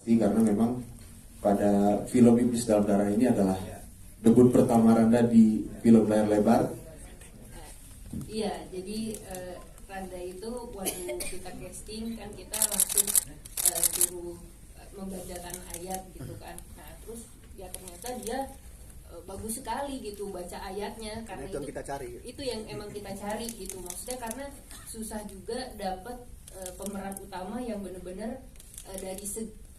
Karena memang pada film Iblis Dalam Darah ini adalah debut pertama Randa di film layar lebar. Iya, jadi Randa itu waktu kita casting kan kita langsung suruh membacakan ayat gitu kan. Nah terus ya ternyata dia bagus sekali gitu baca ayatnya, karena itu yang kita cari. Itu yang emang kita cari gitu, maksudnya karena susah juga dapat pemeran utama yang benar-benar dari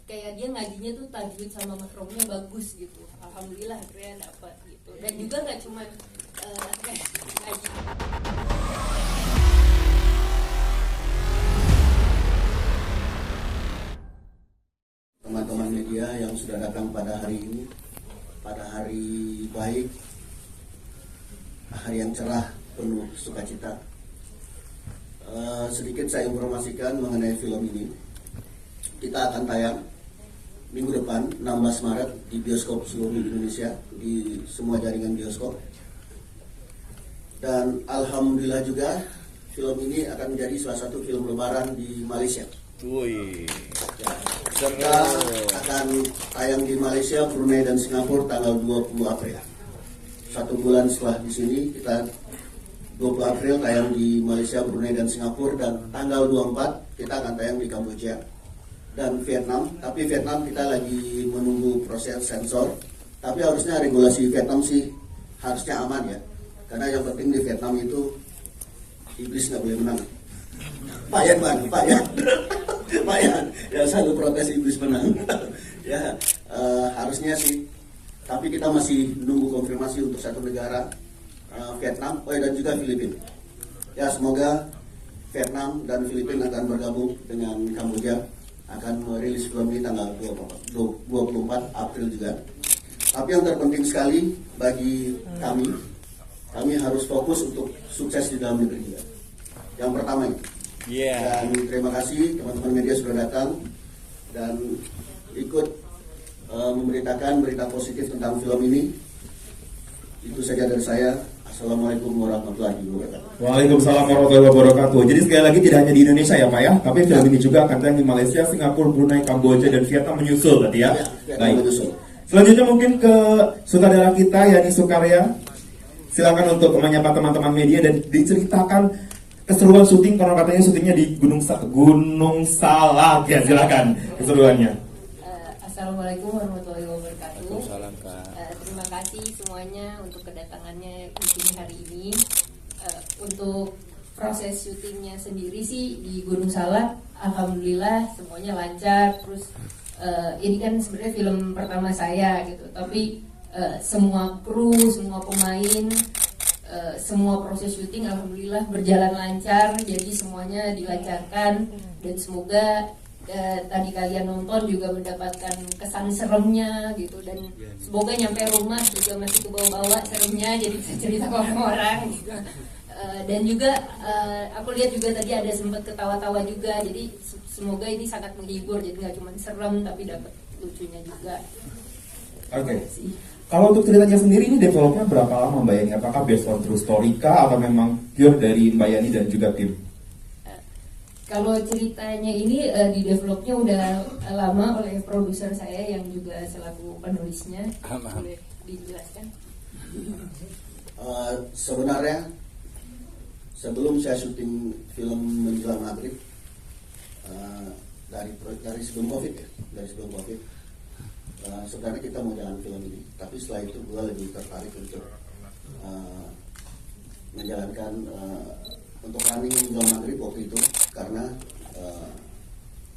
kayak dia ngajinya tuh tajwid sama makromnya bagus gitu. Alhamdulillah akhirnya dapat gitu. Dan juga nggak cuma ngaji. Teman-teman media yang sudah datang pada hari ini, pada hari baik, hari yang cerah penuh sukacita. Sedikit saya informasikan mengenai film ini. Kita akan tayang minggu depan 16 Maret di bioskop seluruh Indonesia, di semua jaringan bioskop. Dan alhamdulillah juga film ini akan menjadi salah satu film lebaran di Malaysia. Wih, Kita akan tayang di Malaysia, Brunei dan Singapura tanggal 20 April. 1 bulan setelah di sini kita 20 April tayang di Malaysia, Brunei dan Singapura, dan tanggal 24 kita akan tayang di Kamboja dan Vietnam. Tapi Vietnam kita lagi menunggu proses sensor. Tapi harusnya regulasi Vietnam sih harusnya aman ya. Karena yang penting di Vietnam itu iblis nggak boleh menang. Pak Yan, ya selalu protes iblis menang. Ya harusnya sih. Tapi kita masih nunggu konfirmasi untuk satu negara, Vietnam, dan juga Filipina. Ya semoga Vietnam dan Filipina akan bergabung dengan Kamboja, akan merilis film ini tanggal 24 April juga. Tapi yang terpenting sekali bagi kami harus fokus untuk sukses di dalam negeri juga. Yang pertama itu. Dan terima kasih teman-teman media sudah datang dan ikut memberitakan berita positif tentang film ini. Itu saja dari saya. Assalamualaikum warahmatullahi wabarakatuh. Waalaikumsalam warahmatullahi wabarakatuh. Jadi sekali lagi tidak hanya di Indonesia ya Pak ya, tapi film ini juga akan tayang di Malaysia, Singapura, Brunei, Kamboja dan Vietnam menyusul berarti ya. Baik. Selanjutnya mungkin ke sutradara kita Yani Sukarya. Silakan untuk menyapa teman-teman media dan diceritakan keseruan syuting, karena katanya syutingnya di Gunung Salak ya, silakan keseruannya. Assalamualaikum warahmatullahi wabarakatuh. Waalaikumsalam, Kak. Terima kasih semuanya untuk kedatangannya di sini hari ini. Untuk proses syutingnya sendiri sih di Gunung Salak, alhamdulillah semuanya lancar. Terus ini kan sebenarnya film pertama saya gitu, tapi semua kru, semua pemain, semua proses syuting alhamdulillah berjalan lancar, jadi semuanya dilancarkan dan semoga tadi kalian nonton juga mendapatkan kesan seremnya gitu, dan semoga nyampe rumah juga masih kebawa-bawa seremnya, jadi bisa cerita ke orang-orang gitu. Dan juga aku lihat juga tadi ada sempat ketawa-tawa juga, jadi semoga ini sangat menghibur, jadi nggak cuma serem tapi dapat lucunya juga. Oke. Kalau untuk ceritanya sendiri ini developnya berapa lama Mbak Yani? Apakah based on true story kah atau memang pure dari Mbak Yani dan juga tim? Kalau ceritanya ini di developnya udah lama oleh produser saya yang juga selaku penulisnya. Boleh dijelaskan? Sebenarnya sebelum saya syuting film Menjelang Maghrib, dari sebelum COVID ya, sebenarnya kita mau jalan film ini, tapi setelah itu gue lebih tertarik untuk menjalankan untuk running Menjelang Maghrib waktu itu, karena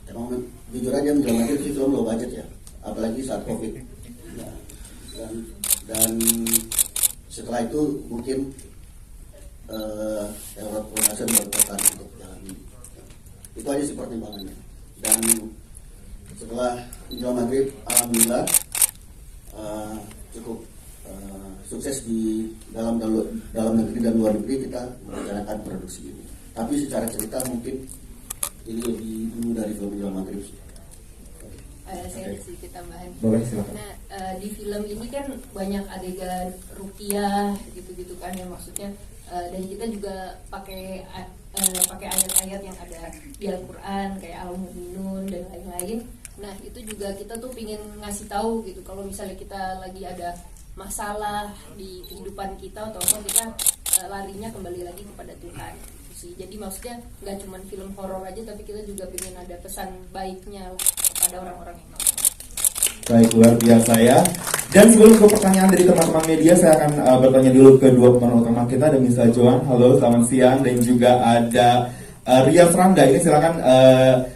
emang jujur aja Menjelang Maghrib sih film low budget ya, apalagi saat COVID. Nah, dan setelah itu mungkin production berpesan untuk jalan ini. Itu aja sih pertimbangannya. Dan setelah Menjelang Maghrib, alhamdulillah cukup sukses di dalam negeri dan luar negeri kita menjalankan produksi ini. Tapi secara cerita mungkin ini lebih dulu dari film Menjelang Maghrib. Saya ada sedikit tambahan. Boleh, silakan. Nah, di film ini kan banyak adegan ruqyah gitu-gitu kan, yang maksudnya dan kita juga pakai ayat-ayat yang ada di Al-Quran kayak Al-Mu'minun dan lain-lain. Nah itu juga kita tuh pingin ngasih tahu gitu, kalau misalnya kita lagi ada masalah di kehidupan kita atau apa, kita larinya kembali lagi kepada Tuhan gitu sih. Jadi maksudnya nggak cuma film horor aja, tapi kita juga pengen ada pesan baiknya lah kepada orang-orang yang nonton. Baik, luar biasa ya. Dan sebelum ke pertanyaan dari teman-teman media, saya akan bertanya dulu ke dua pemeran utama kita. Ada Misa Joan, halo, selamat siang. Dan juga ada Rias Randa. Ini silakan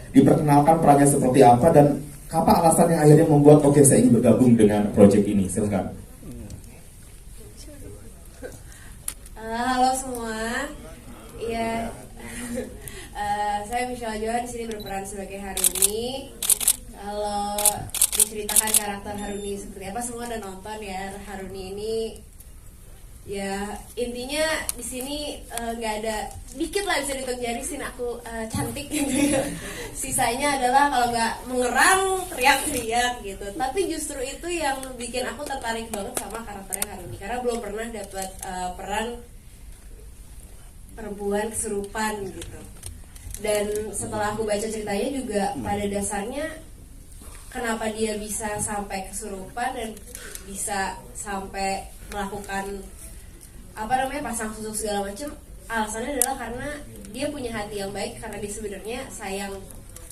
diperkenalkan perannya seperti apa dan apa alasan yang akhirnya membuat oke saya ingin bergabung dengan proyek ini. Silakan. Halo semua, iya, saya Michelle Joan di sini berperan sebagai Haruni. Kalau diceritakan karakter Haruni seperti apa, semua udah nonton ya. Haruni ini, ya intinya di sini nggak ada, dikit lah bisa dihitung jari scene aku cantik gitu. Sisanya adalah kalau nggak mengerang teriak-teriak gitu. Tapi justru itu yang bikin aku tertarik banget sama karakternya Haruni, karena belum pernah dapat peran perempuan kesurupan gitu. Dan setelah aku baca ceritanya juga pada dasarnya kenapa dia bisa sampai kesurupan dan bisa sampai melakukan pasang susuk segala macam, alasannya adalah karena dia punya hati yang baik, karena dia sebenarnya sayang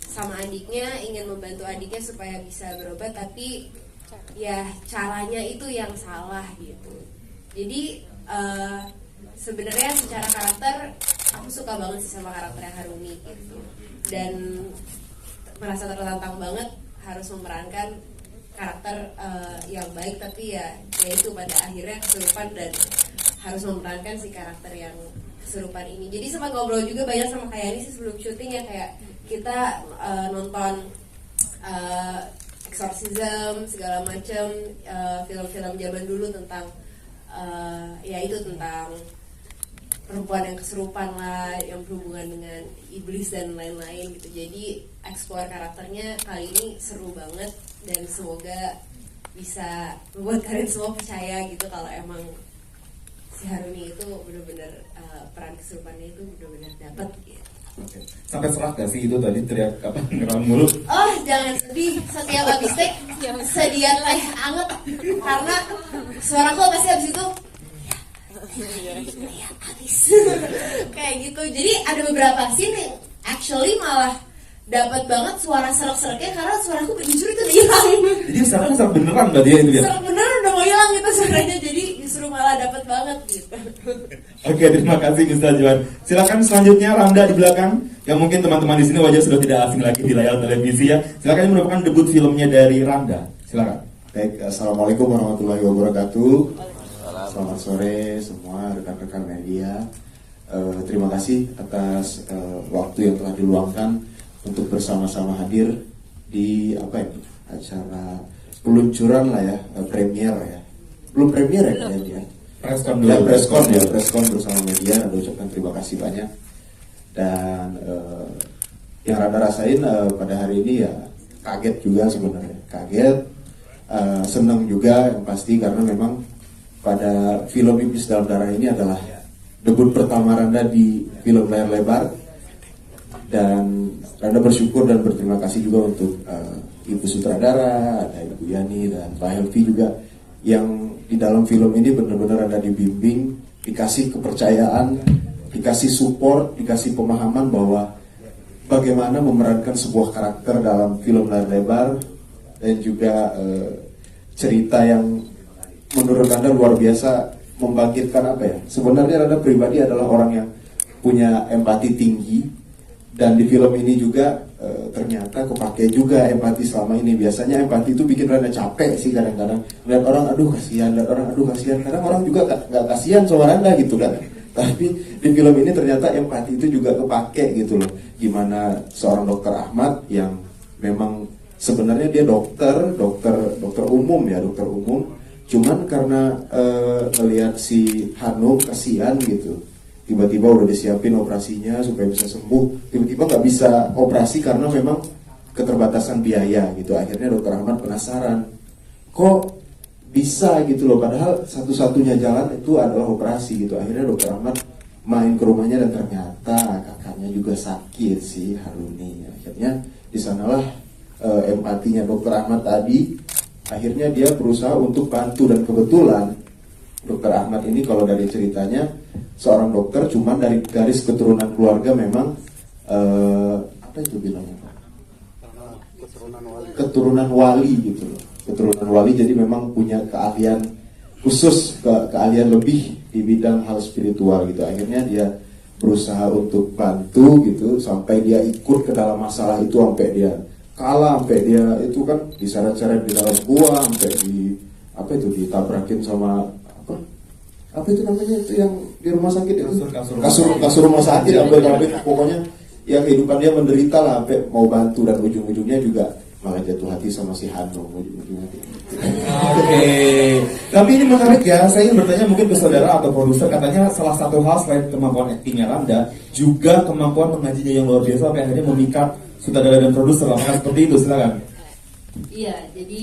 sama adiknya, ingin membantu adiknya supaya bisa berobat, tapi ya caranya itu yang salah gitu. Jadi sebenarnya secara karakter aku suka banget sih sama karakternya Haruni gitu, dan merasa tertantang banget harus memerankan karakter yang baik, tapi ya itu pada akhirnya kesurupan dan harus memerankan si karakter yang kesurupan ini. Jadi sempat ngobrol juga banyak sama kayak ini sih sebelum syuting ya, kayak kita nonton exorcism segala macam, film-film zaman dulu tentang ya itu tentang perempuan yang kesurupan lah, yang berhubungan dengan iblis dan lain-lain gitu. Jadi explore karakternya kali ini seru banget, dan semoga bisa membuat kalian semua percaya gitu kalau emang si Haruni itu benar-benar peran kesurupannya itu benar-benar dapat gitu. Oke. Sampai serak gak sih itu tadi teriak apa ngeram mulu? Oh jangan sedih, setiap habis take sedia teh anget, karena suaraku pasti habis itu ya habis kayak gitu. Jadi ada beberapa scene yang actually malah dapat banget suara serak-seraknya, karena suaraku jujur itu udah hilang. Jadi sekarang serak beneran berarti ya itu ya? Serak beneran udah mau hilang gitu suaranya, jadi justru malah dapat banget gitu. Oke, terima kasih Ustaz Joan. Silakan selanjutnya Randa di belakang, yang mungkin teman-teman di sini wajah sudah tidak asing lagi di layar televisi ya. Silakan, ini merupakan debut filmnya dari Randa. Silakan. Baik, assalamualaikum warahmatullahi wabarakatuh. Selamat sore semua rekan-rekan media. Terima kasih atas waktu yang telah diluangkan untuk bersama-sama hadir di acara peluncuran lah ya, premier ya. Belum premier ya kalian ya. Preskon bersama media. Ada ucapkan terima kasih banyak. Dan yang Randa rasain pada hari ini ya kaget juga sebenarnya. Kaget, senang juga yang pasti, karena memang pada film Iblis Dalam Darah ini adalah debut pertama Randa di film layar lebar, dan Randa bersyukur dan berterima kasih juga untuk Ibu Sutradara, ada Ibu Yani dan Pak Helvi juga, yang di dalam film ini benar-benar Randa dibimbing, dikasih kepercayaan, dikasih support, dikasih pemahaman bahwa bagaimana memerankan sebuah karakter dalam film layar lebar, dan juga cerita yang menurut Anda luar biasa membangkitkan sebenarnya Anda pribadi adalah orang yang punya empati tinggi, dan di film ini juga ternyata kepake juga empati selama ini. Biasanya empati itu bikin Anda capek sih kadang-kadang, lihat orang aduh kasihan, kadang orang juga nggak kasihan sama Anda gitu kan. Tapi di film ini ternyata empati itu juga kepake gitu loh, gimana seorang dokter Ahmad yang memang sebenarnya dia dokter umum, cuman karena ngelihat si Hanum kasihan gitu, tiba-tiba udah disiapin operasinya supaya bisa sembuh, tiba-tiba nggak bisa operasi karena memang keterbatasan biaya gitu. Akhirnya dokter Ahmad penasaran, kok bisa gitu loh, padahal satu-satunya jalan itu adalah operasi gitu. Akhirnya dokter Ahmad main ke rumahnya, dan ternyata kakaknya juga sakit si Haruni. Akhirnya di sanalah empatinya Dokter Ahmad tadi, akhirnya dia berusaha untuk bantu, dan kebetulan Dokter Ahmad ini kalau dari ceritanya seorang dokter, cuman dari garis keturunan keluarga memang apa itu bilangnya, keturunan wali gitu loh, keturunan wali, jadi memang punya keahlian khusus, keahlian lebih di bidang hal spiritual gitu. Akhirnya dia berusaha untuk bantu gitu, sampai dia ikut ke dalam masalah itu, sampai dia kalah, sampai dia itu kan diseret-seret di dalam gua, sampai di apa itu, ditabrakin sama apa itu namanya itu yang di rumah sakit itu, kasur rumah sakit, sampai pokoknya ya kehidupan dia menderita lah, sampai mau bantu, dan ujung-ujungnya juga malah jatuh hati sama si Hanung ujung-ujungnya. Oke. Tapi ini menarik ya, saya ingin bertanya mungkin ke saudara atau produser, katanya salah satu hal selain kemampuan aktingnya Randa, juga kemampuan mengajinya yang luar biasa, sampai akhirnya memikat sutradara dan produser. Apakah seperti itu? Silakan. Iya, jadi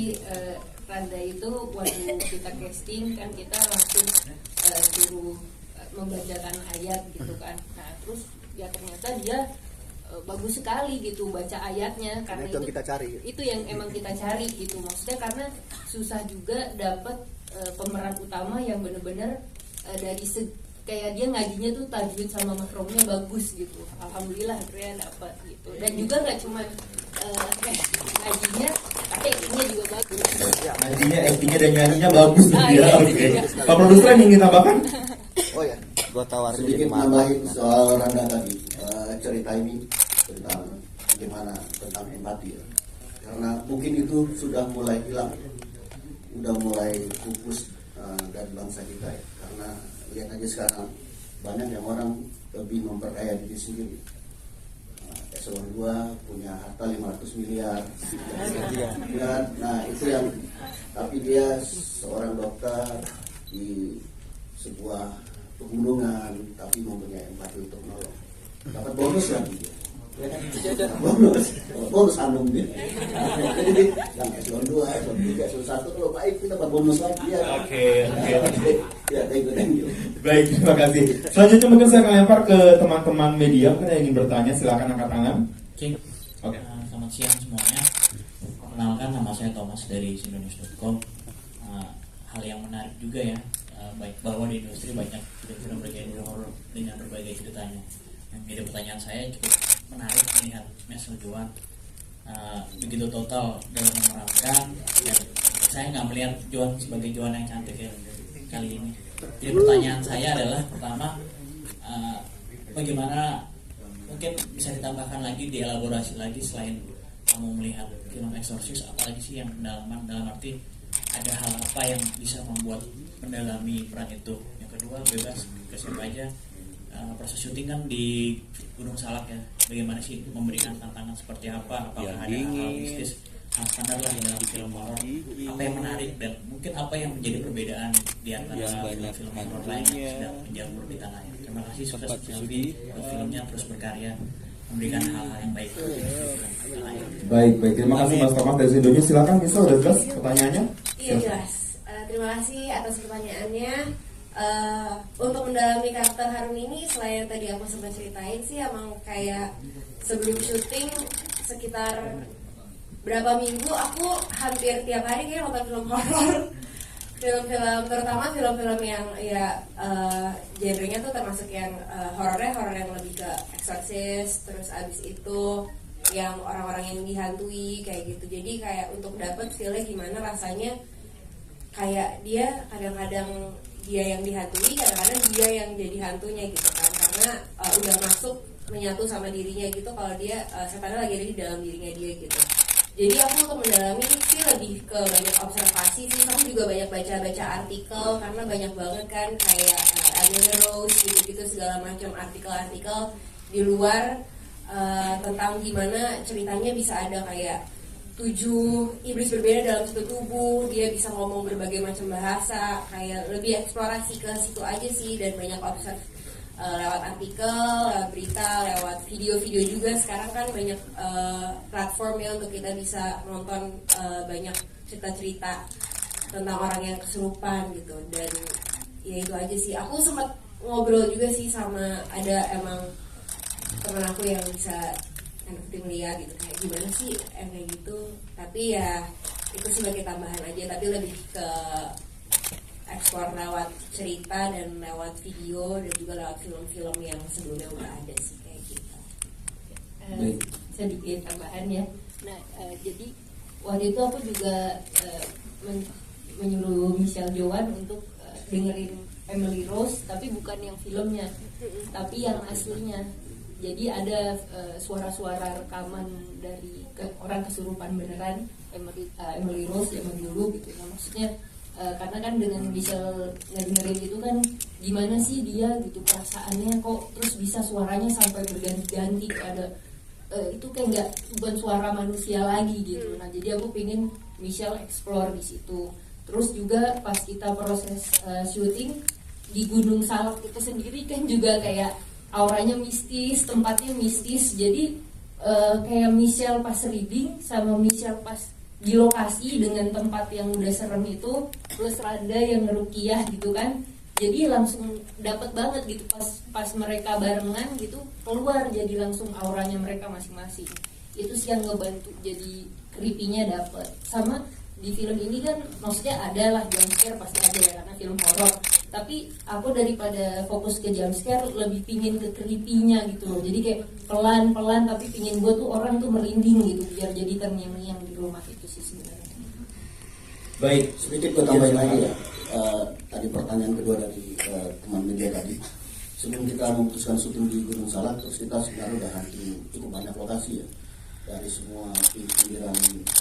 Randa itu waktu kita casting kan kita langsung suruh membacakan ayat gitu kan. Nah terus ya ternyata dia bagus sekali gitu baca ayatnya, karena itu yang kita cari. Itu yang emang kita cari gitu, maksudnya karena susah juga dapat pemeran utama yang benar-benar dari kayak dia ngajinya tuh tajwid sama makromnya bagus gitu. Alhamdulillah akhirnya dapat gitu. Dan juga nggak cuma ngajinya, tapi aktingnya juga bagus. Ngajinya, aktingnya dan nyanyinya bagus gitu ya. Iya, Oke. iya. Pak produser yang ingin tambahkan? Oh ya, Gua tawarin sedikit nambahin soal Randa tadi, cerita ini tentang bagaimana tentang empati ya. Karena mungkin itu sudah mulai hilang, udah mulai pupus dari bangsa kita ya. Karena lihat aja sekarang banyak yang orang lebih memperkaya diri sendiri. Eselon 2 punya harta 500 miliar. Nah itu yang, tapi dia seorang dokter di sebuah pegunungan, tapi mempunyai empati untuk menolong. Dapat bonus lagi dia. Ya kan? Bonus Hanum dia. Jadi yang eselon 2, eselon 3, eselon 1 kalau baik kita dapat bonus lagi ya. Oke. Ya, thank you. Baik, terima kasih. Selanjutnya mungkin saya akan lempar ke teman-teman media mungkin yang ingin bertanya, silakan angkat tangan. Oke. Selamat siang semuanya. Perkenalkan, nama saya Thomas dari sindonews.com. Hal yang menarik juga ya, baik bahwa di industri banyak film-film bergenre horor dengan berbagai ceritanya. Yang menjadi pertanyaan saya cukup menarik melihat Mesel Joan begitu total dalam memerankan, dan saya nggak melihat Joan sebagai Joan yang cantik ya kali ini. Jadi pertanyaan saya adalah pertama, bagaimana mungkin bisa ditambahkan lagi, dielaborasi lagi selain kamu melihat film Exorcist, apalagi sih yang pendalaman, dalam arti ada hal apa yang bisa membuat mendalami peran itu. Yang kedua, bebas ke siapa aja, proses syuting kan di Gunung Salak ya, bagaimana sih memberikan tantangan seperti apa, apakah ada hal mistis, hal standar lah dalam film horor, apa yang menarik, dan mungkin apa yang menjadi perbedaan di antara film horor lain yang sedang menjamur di tanah air. Terima kasih, sukses Selvi untuk filmnya, terus berkarya memberikan hal-hal yang baik untuk film lain. Baik, terima kasih Mas Thomas dari Sindonews. Silakan Misal, udah jelas pertanyaannya? Iya jelas. Terima kasih atas pertanyaannya. Untuk mendalami karakter Harun ini, selain yang tadi aku sempat ceritain sih, emang kayak sebelum syuting sekitar berapa minggu aku hampir tiap hari kayak nonton film horor, film-film, terutama film-film yang ya genrenya tuh termasuk yang horor yang lebih ke Exorcist, terus abis itu yang orang-orang yang dihantui kayak gitu. Jadi kayak untuk dapet feelnya gimana rasanya, kayak dia kadang-kadang dia yang dihantui, kadang-kadang dia yang jadi hantunya gitu kan, karena udah masuk menyatu sama dirinya gitu, kalau dia setannya lagi ada di dalam dirinya dia gitu. Jadi aku untuk mendalami sih lebih ke banyak observasi sih, aku juga banyak baca artikel, karena banyak banget kan kayak Emily Rose gitu-gitu, segala macam artikel-artikel di luar tentang gimana ceritanya bisa ada kayak 7 iblis berbeda dalam satu tubuh, dia bisa ngomong berbagai macam bahasa, kayak lebih eksplorasi ke situ aja sih, dan banyak observe lewat artikel, lewat berita, lewat video-video juga. Sekarang kan banyak platform ya untuk kita bisa nonton banyak cerita-cerita tentang orang yang kesurupan gitu. Dan ya itu aja sih, aku sempat ngobrol juga sih sama ada emang teman aku yang bisa anak tim lihat gitu kayak gimana sih kayak gitu. Tapi ya itu sebagai tambahan aja, tapi lebih ke eksplor lewat cerita dan lewat video dan juga lewat film-film yang sebelumnya udah ada sih kayak gitu. Sedikit tambahan ya. Nah, jadi waktu itu aku juga menyuruh Michelle Joan untuk dengerin Emily Rose, tapi bukan yang filmnya, tapi yang aslinya. Jadi ada suara-suara rekaman dari orang kesurupan beneran Emily Rose zaman dulu gitu. Nah, maksudnya karena kan dengan Michelle ngedengerin itu kan gimana sih dia gitu perasaannya kok terus bisa suaranya sampai berganti-ganti, ada itu kayak nggak bukan suara manusia lagi gitu. Nah jadi aku pingin Michelle explore di situ. Terus juga pas kita proses syuting di Gunung Salak itu sendiri kan juga kayak auranya mistis, tempatnya mistis. Jadi kayak Michelle pas reading sama Michelle pas di lokasi dengan tempat yang udah serem itu plus Randa yang ngerukiah gitu kan. Jadi langsung dapat banget gitu pas mereka barengan gitu keluar jadi langsung auranya mereka masing-masing. Itu sih yang ngebantu jadi creepy-nya dapet. Sama di film ini kan maksudnya ada lah jump scare pasti ada ya karena film horor. Tapi aku daripada fokus ke jump scare lebih pingin ke creepy-nya gitu loh. Jadi kayak pelan-pelan tapi pingin gue tuh orang tuh merinding gitu biar jadi terngiang-ngiang di rumah itu sih sebenarnya. Baik, Sedikit gue tambahin lagi ya. Tadi pertanyaan kedua dari teman media tadi. Sebelum kita memutuskan syuting di Gunung Salak, terus kita sebenarnya udah hunting cukup banyak lokasi ya. Dari semua pinggiran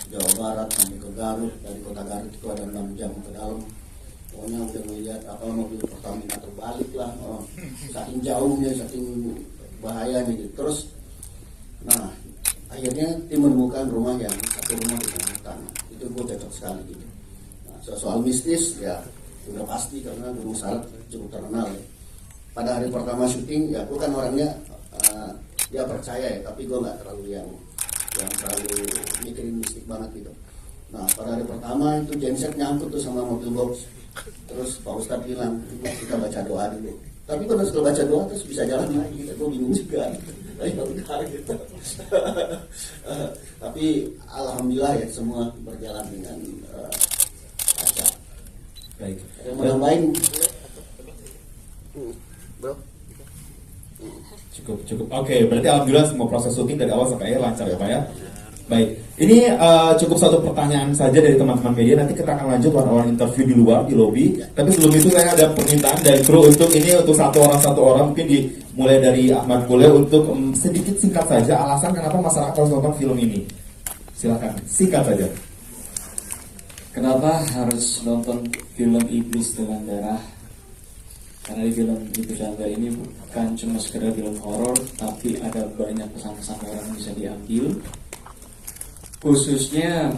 Jawa Barat sampai ke Garut, dari kota Garut itu ada 6 jam ke dalam. Pokoknya udah melihat apa mobil Pertamina terbalik lah, saking jauhnya, saking bahayanya gitu. Terus, nah akhirnya tim menemukan rumah yang satu rumah di tengah hutan. Itu gue cocok sekali gitu. Nah, soal mistis ya udah pasti karena Gunung Salak cukup terkenal ya. Pada hari pertama syuting ya gue kan orangnya dia percaya ya, tapi gue nggak terlalu yang terlalu mikirin mistik banget gitu. Nah pada hari pertama itu genset nyangkut tuh sama mobil box. Terus Pak Ustadz bilang kita baca doa dulu. Tapi pada setelah baca doa terus bisa jalan lagi. Gue bingung juga. Ya udah gitu. Tapi alhamdulillah ya semua berjalan dengan lancar. baik. Yang menambahin Cukup. Oke, berarti alhamdulillah semua proses syuting dari awal sampai akhir lancar ya Pak ya. Baik, ini cukup satu pertanyaan saja dari teman-teman media. Nanti kita akan lanjut one-on-one interview di luar, di lobby. Tapi sebelum itu saya ada permintaan dari kru untuk satu orang mungkin dimulai dari Ahmad Bule untuk sedikit singkat saja alasan kenapa masyarakat harus nonton film ini. Silakan, singkat saja. Kenapa harus nonton film Iblis Dalam Darah? Karena di film Iblis Dalam Darah ini bukan cuma sekedar film horor, tapi ada banyak pesan-pesan orang yang bisa diambil. Khususnya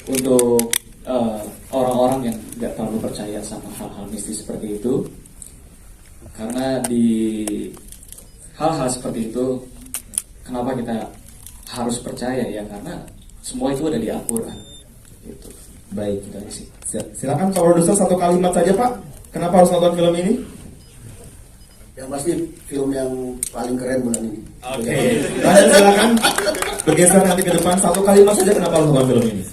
untuk orang-orang yang tidak terlalu percaya sama hal-hal mistis seperti itu. Karena di hal-hal seperti itu, kenapa kita harus percaya ya? Karena semua itu ada di Al-Quran. Gitu. Baik, silakan Pak Produser satu kalimat saja Pak. Kenapa harus nonton film ini? yang pasti film yang paling keren bulan ini. Oke. Silakan bergeser nanti ke depan satu kalimat saja kenapa harus nonton film ini?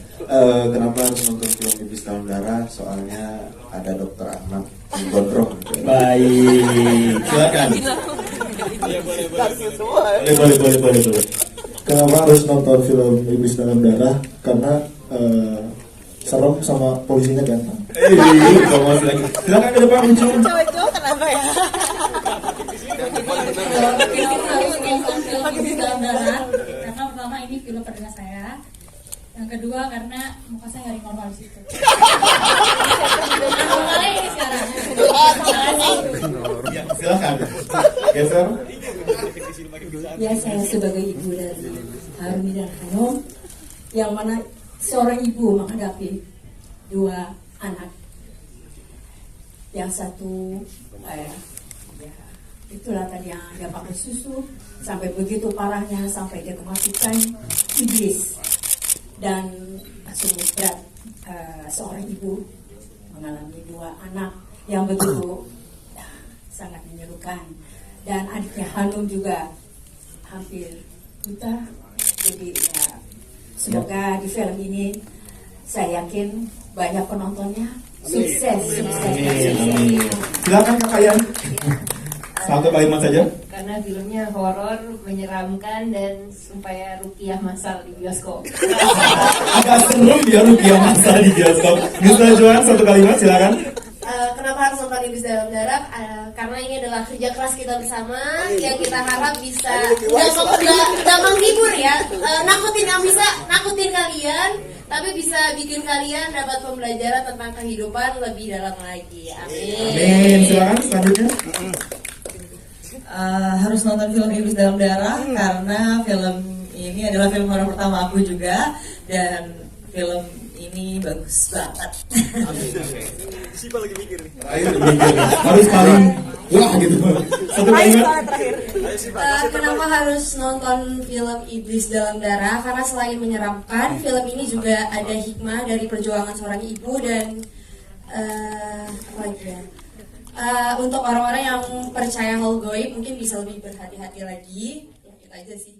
Kenapa harus nonton film Iblis Dalam Darah? Soalnya ada Dokter Ahmad Gondrong. Baik, silakan. Boleh. Kenapa harus nonton film Iblis Dalam Darah? Karena serem sama polisinya ganteng. Silakan ke depan muncul. Cowok kenapa ya? Harus nonton film Iblis Dalam Darah karena pertama ini film perdana saya. Yang kedua karena muka saya hari normal di situ. Normalnya ini sekarang. Ya, silakan. Geser. Ya, saya sebagai ibu dari Harumi dan Hanum, yang mana seorang ibu menghadapi dua anak. Yang satu, ya, itulah tadi yang dia pakai susu, sampai begitu parahnya, sampai dia kemasukan iblis. Dan sungguh berat seorang ibu mengalami dua anak yang begitu sangat menyerukan. Dan adiknya Hanum juga hampir buta Jadi ya, semoga di film ini saya yakin banyak penontonnya. Sukses, sukses. Amin. Silakan Kak Ayan. Satu kalimat saja. Karena filmnya horor, menyeramkan, dan supaya rupiah masal di bioskop. Agak serem ya rupiah masal di bioskop. Mister Joan, satu kalimat silakan. Kenapa harus nonton Iblis Dalam Darah? Karena ini adalah kerja keras kita bersama yang kita harap bisa nggak menghibur ya, nakutin yang bisa nakutin kalian, tapi bisa bikin kalian dapat pembelajaran tentang kehidupan lebih dalam lagi. Amin. Amin. Silakan selanjutnya. Harus nonton film Iblis Dalam Darah karena film ini adalah film horor pertama aku juga, dan film ini bagus banget. Siapa lagi mikir nih? Harus paling wah gitu. Satu kalimat. Kenapa harus nonton film Iblis Dalam Darah? Karena selain menyeramkan, film ini juga ada hikmah dari perjuangan seorang ibu dan apa lagi ya? Untuk orang-orang yang percaya hal gaib mungkin bisa lebih berhati-hati lagi. Ya, itu aja sih.